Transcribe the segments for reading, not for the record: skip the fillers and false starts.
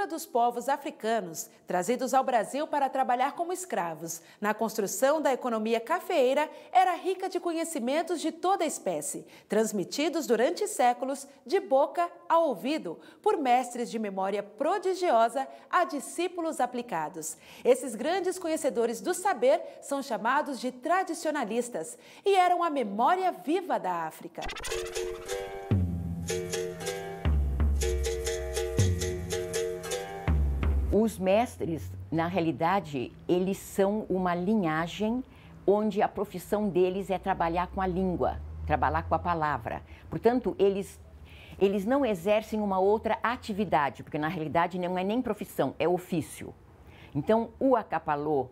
cultura dos povos africanos, trazidos ao Brasil para trabalhar como escravos, na construção da economia cafeeira, era rica de conhecimentos de toda a espécie, transmitidos durante séculos de boca a ouvido, por mestres de memória prodigiosa a discípulos aplicados. Esses grandes conhecedores do saber são chamados de tradicionalistas e eram a memória viva da África. Os mestres, na realidade, eles são uma linhagem onde a profissão deles é trabalhar com a língua, trabalhar com a palavra. Portanto, eles não exercem uma outra atividade, porque na realidade não é nem profissão, é ofício. Então, o acapalô,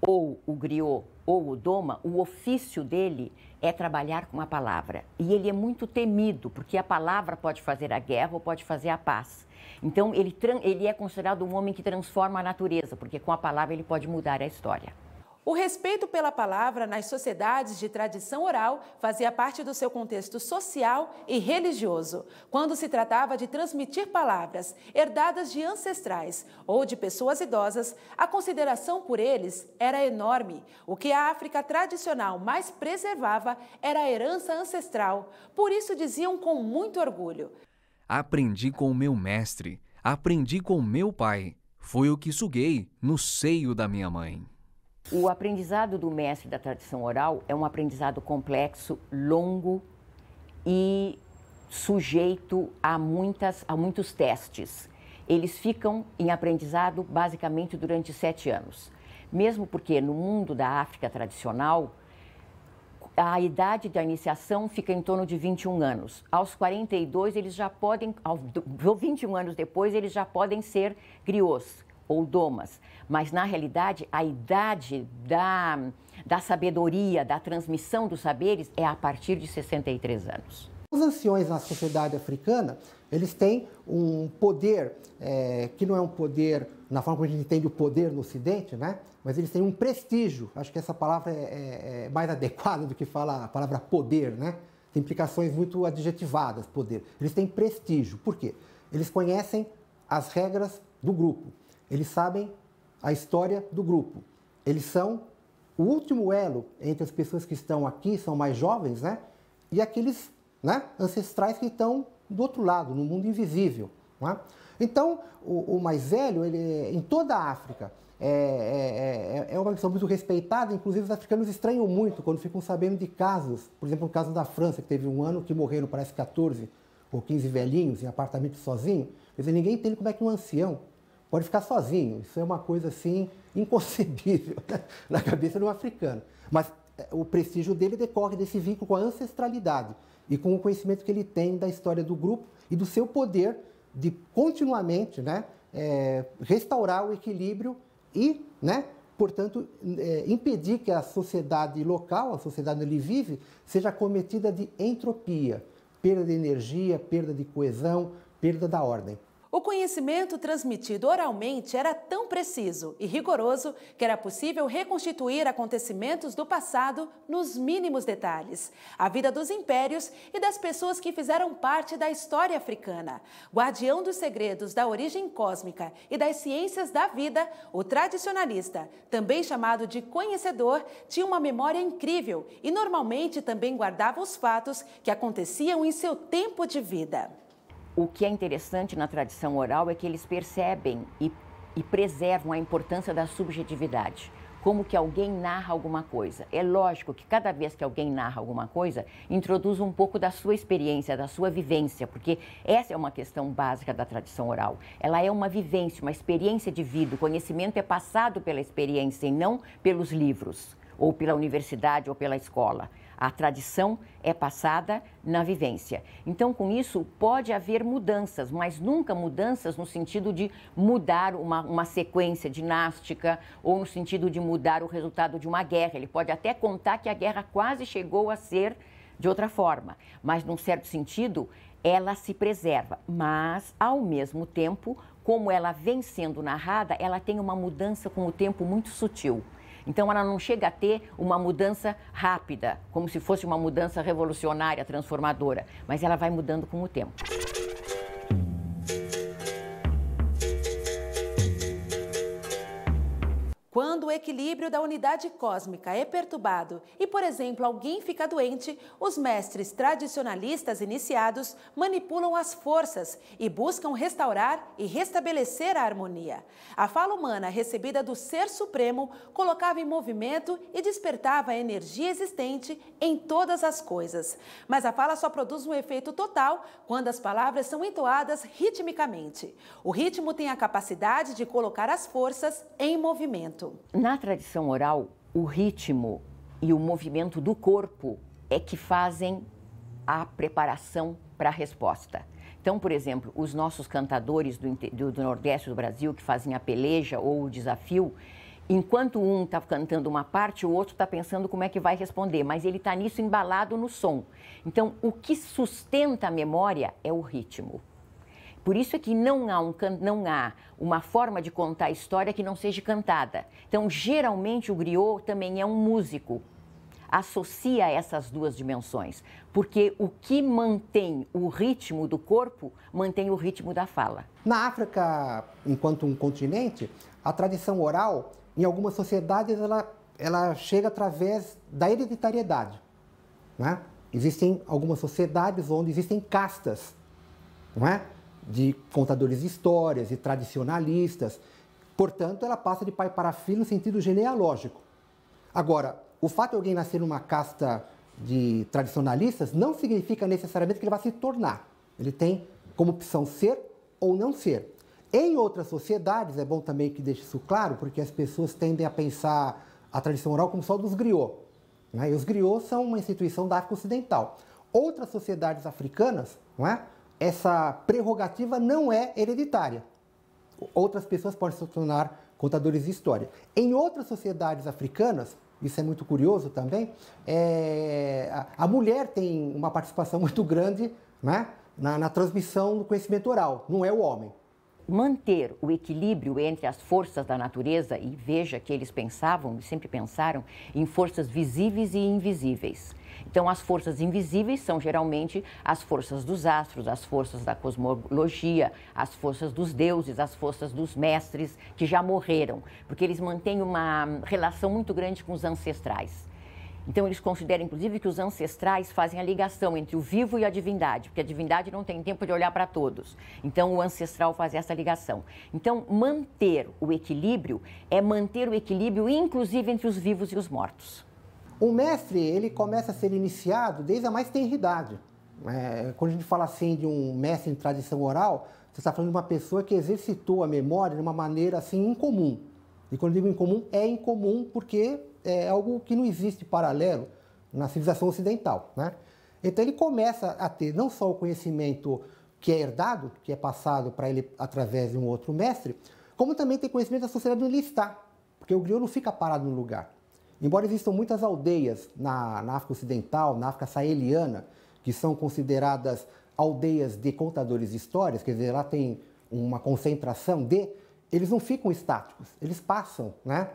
ou o griot, ou o doma, o ofício dele é trabalhar com a palavra. E ele é muito temido, porque a palavra pode fazer a guerra ou pode fazer a paz. Então, ele é considerado um homem que transforma a natureza, porque com a palavra ele pode mudar a história. O respeito pela palavra nas sociedades de tradição oral fazia parte do seu contexto social e religioso. Quando se tratava de transmitir palavras herdadas de ancestrais ou de pessoas idosas, a consideração por eles era enorme. O que a África tradicional mais preservava era a herança ancestral. Por isso diziam com muito orgulho: aprendi com o meu mestre, aprendi com meu pai. Foi o que suguei no seio da minha mãe. O aprendizado do mestre da tradição oral é um aprendizado complexo, longo e sujeito a muitos testes. Eles ficam em aprendizado basicamente durante 7 anos. Mesmo porque no mundo da África tradicional, a idade da iniciação fica em torno de 21 anos. Aos 42, eles já podem, 21 anos depois, eles já podem ser griots ou domas. Mas, na realidade, a idade da sabedoria, da transmissão dos saberes é a partir de 63 anos. Os anciões na sociedade africana, eles têm um poder, que não é um poder na forma como a gente entende o poder no Ocidente, né? Mas eles têm um prestígio. Acho que essa palavra é mais adequada do que falar a palavra poder, né? Tem implicações muito adjetivadas, poder. Eles têm prestígio. Por quê? Eles conhecem as regras do grupo. Eles sabem a história do grupo. Eles são o último elo entre as pessoas que estão aqui, são mais jovens, né? E aqueles, né, ancestrais que estão do outro lado, no mundo invisível. Né? Então, o mais velho, ele, em toda a África, é uma pessoa muito respeitada. Inclusive, os africanos estranham muito quando ficam sabendo de casos. Por exemplo, o caso da França, que teve um ano que morreram, parece, 14 ou 15 velhinhos em apartamento sozinho. Quer dizer, ninguém entende como é que um ancião pode ficar sozinho. Isso é uma coisa, assim, inconcebível, né, na cabeça de um africano. Mas o prestígio dele decorre desse vínculo com a ancestralidade e com o conhecimento que ele tem da história do grupo e do seu poder de continuamente, né, restaurar o equilíbrio e, né, portanto, impedir que a sociedade local, a sociedade onde ele vive, seja acometida de entropia, perda de energia, perda de coesão, perda da ordem. O conhecimento transmitido oralmente era tão preciso e rigoroso que era possível reconstituir acontecimentos do passado nos mínimos detalhes. A vida dos impérios e das pessoas que fizeram parte da história africana. Guardião dos segredos da origem cósmica e das ciências da vida, o tradicionalista, também chamado de conhecedor, tinha uma memória incrível e normalmente também guardava os fatos que aconteciam em seu tempo de vida. O que é interessante na tradição oral é que eles percebem e preservam a importância da subjetividade. Como que alguém narra alguma coisa. É lógico que cada vez que alguém narra alguma coisa, introduz um pouco da sua experiência, da sua vivência, porque essa é uma questão básica da tradição oral. Ela é uma vivência, uma experiência de vida. O conhecimento é passado pela experiência e não pelos livros, ou pela universidade, ou pela escola. A tradição é passada na vivência. Então, com isso, pode haver mudanças, mas nunca mudanças no sentido de mudar uma sequência dinástica ou no sentido de mudar o resultado de uma guerra. Ele pode até contar que a guerra quase chegou a ser de outra forma, mas, num certo sentido, ela se preserva. Mas, ao mesmo tempo, como ela vem sendo narrada, ela tem uma mudança com o tempo muito sutil. Então, ela não chega a ter uma mudança rápida, como se fosse uma mudança revolucionária, transformadora, mas ela vai mudando com o tempo. equilíbrio da unidade cósmica é perturbado e, por exemplo, alguém fica doente, os mestres tradicionalistas iniciados manipulam as forças e buscam restaurar e restabelecer a harmonia. A fala humana recebida do Ser Supremo colocava em movimento e despertava a energia existente em todas as coisas. Mas a fala só produz um efeito total quando as palavras são entoadas ritmicamente. O ritmo tem a capacidade de colocar as forças em movimento. Na tradição oral, o ritmo e o movimento do corpo é que fazem a preparação para a resposta. Então, por exemplo, os nossos cantadores do Nordeste do Brasil, que fazem a peleja ou o desafio, enquanto um está cantando uma parte, o outro está pensando como é que vai responder, mas ele está nisso embalado no som. Então, o que sustenta a memória é o ritmo. Por isso é que não há uma forma de contar a história que não seja cantada. Então, geralmente, o griot também é um músico. Associa essas duas dimensões, porque o que mantém o ritmo do corpo, mantém o ritmo da fala. Na África, enquanto um continente, a tradição oral, em algumas sociedades, ela chega através da hereditariedade, né? Existem algumas sociedades onde existem castas, não é? De contadores de histórias e tradicionalistas. Portanto, ela passa de pai para filho no sentido genealógico. Agora, o fato de alguém nascer numa casta de tradicionalistas não significa necessariamente que ele vai se tornar. Ele tem como opção ser ou não ser. Em outras sociedades, é bom também que deixe isso claro, porque as pessoas tendem a pensar a tradição oral como só dos griots, né? E os griots são uma instituição da África Ocidental. Outras sociedades africanas, não é? Essa prerrogativa não é hereditária. Outras pessoas podem se tornar contadores de história. Em outras sociedades africanas, isso é muito curioso também, a mulher tem uma participação muito grande, né, na transmissão do conhecimento oral, não é o homem. Manter o equilíbrio entre as forças da natureza, e veja que eles pensavam, sempre pensaram, em forças visíveis e invisíveis. Então, as forças invisíveis são geralmente as forças dos astros, as forças da cosmologia, as forças dos deuses, as forças dos mestres que já morreram, porque eles mantêm uma relação muito grande com os ancestrais. Então, eles consideram, inclusive, que os ancestrais fazem a ligação entre o vivo e a divindade, porque a divindade não tem tempo de olhar para todos. Então, o ancestral faz essa ligação. Então, manter o equilíbrio é manter o equilíbrio, inclusive, entre os vivos e os mortos. O mestre, ele começa a ser iniciado desde a mais tenra idade. Quando a gente fala assim de um mestre em tradição oral, você está falando de uma pessoa que exercitou a memória de uma maneira assim incomum. E quando eu digo incomum, é incomum porque é algo que não existe paralelo na civilização ocidental, né? Então ele começa a ter não só o conhecimento que é herdado, que é passado para ele através de um outro mestre, como também tem conhecimento da sociedade onde ele está, porque o griot não fica parado no lugar. Embora existam muitas aldeias na África Ocidental, na África Saheliana, que são consideradas aldeias de contadores de histórias, quer dizer, lá tem uma concentração eles não ficam estáticos, eles passam, né,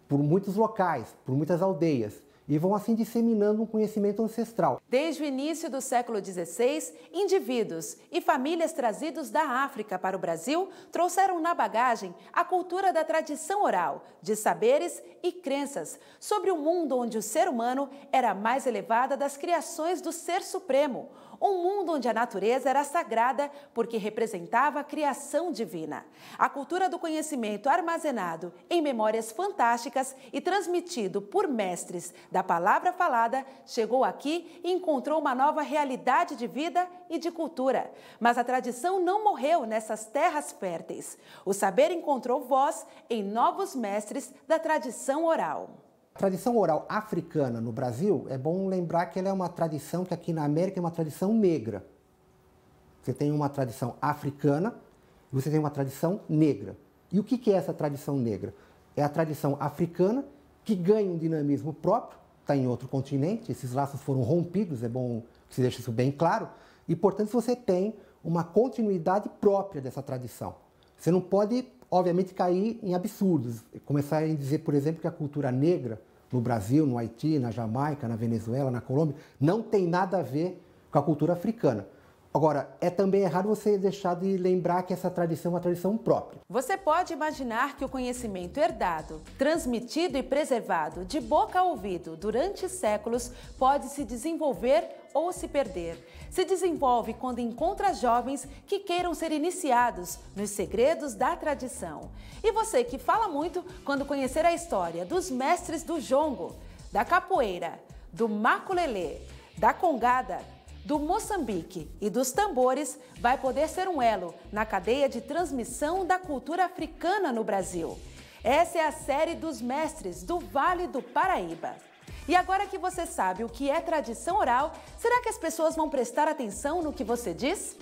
por muitos locais, por muitas aldeias, e vão assim disseminando um conhecimento ancestral. Desde o início do século XVI, indivíduos e famílias trazidos da África para o Brasil trouxeram na bagagem a cultura da tradição oral, de saberes e crenças sobre um mundo onde o ser humano era a mais elevada das criações do Ser Supremo, um mundo onde a natureza era sagrada porque representava a criação divina. A cultura do conhecimento armazenado em memórias fantásticas e transmitido por mestres da palavra falada chegou aqui e encontrou uma nova realidade de vida e de cultura. Mas a tradição não morreu nessas terras férteis. O saber encontrou voz em novos mestres da tradição oral. A tradição oral africana no Brasil, é bom lembrar que ela é uma tradição que aqui na América é uma tradição negra. Você tem uma tradição africana e você tem uma tradição negra. E o que é essa tradição negra? É a tradição africana que ganha um dinamismo próprio, está em outro continente, esses laços foram rompidos, é bom que se deixe isso bem claro, e portanto você tem uma continuidade própria dessa tradição. Você não pode, obviamente, cair em absurdos. Começar a dizer, por exemplo, que a cultura negra no Brasil, no Haiti, na Jamaica, na Venezuela, na Colômbia, não tem nada a ver com a cultura africana. Agora, é também errado você deixar de lembrar que essa tradição é uma tradição própria. Você pode imaginar que o conhecimento herdado, transmitido e preservado de boca a ouvido durante séculos pode se desenvolver ou se perder. Se desenvolve quando encontra jovens que queiram ser iniciados nos segredos da tradição. E você que fala muito quando conhecer a história dos mestres do jongo, da capoeira, do maculelê, da congada, do Moçambique e dos tambores, vai poder ser um elo na cadeia de transmissão da cultura africana no Brasil. Essa é a série dos mestres do Vale do Paraíba. E agora que você sabe o que é tradição oral, será que as pessoas vão prestar atenção no que você diz?